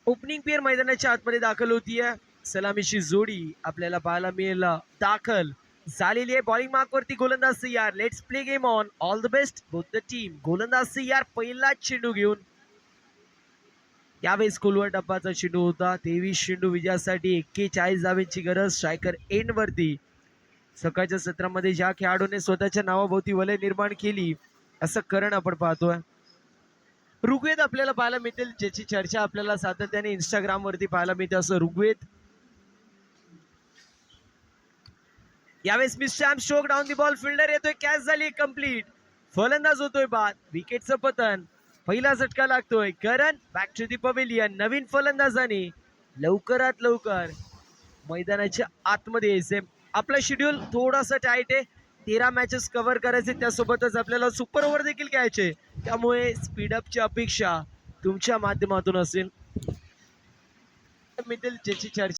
Opening pair मैदानाच्या आतमध्ये दाखल होतीये. सलामीची जोडी आपल्याला पाहायला मिळेल दाखल झालेली आहे. बॉलिंग मार्क वरती गोलंदाज तयार. Let's play game on. All the best both the team. गोलंदाज तयार पहिला चेंडू घेऊन. यावेळेस खोलवर टप्पाचा चेंडू होता. 23 चेंडू विजयासाठी 41 धावेची गरज. स्ट्रायकर एंड वरती. सकाळच्या सत्रामध्ये ज्या खेळाडूने स्वतःच्या नावाभोवती वलय निर्माण केली असं करण आपण पाहतोय. ऋग्वेद आपल्याला पाहायला मिळतील, ज्याची चर्चा आपल्याला सातत्याने इंस्टाग्राम वरती पाहायला मिळते. असं ऋग्वेद. यावेळेस mister stroke down the ball. Fielder येतोय. कॅच झाली कंप्लीट. फलंदाज होतोय बाद. विकेटचं पतन. पहिला झटका लागतोय. करण बॅक टू दी पवेलियन. नवीन फलंदाजाने लवकरात लवकर मैदानाच्या आतमध्ये यायचे. आपला शेड्यूल थोडासा टाईट आहे. 13 मॅचेस कव्हर करायचे, त्यासोबतच आपल्याला सुपर ओव्हर देखील घ्यायचे. त्यामुळे स्पीडअपची अपेक्षा तुमच्या माध्यमातून असेल. ज्याची चर्चा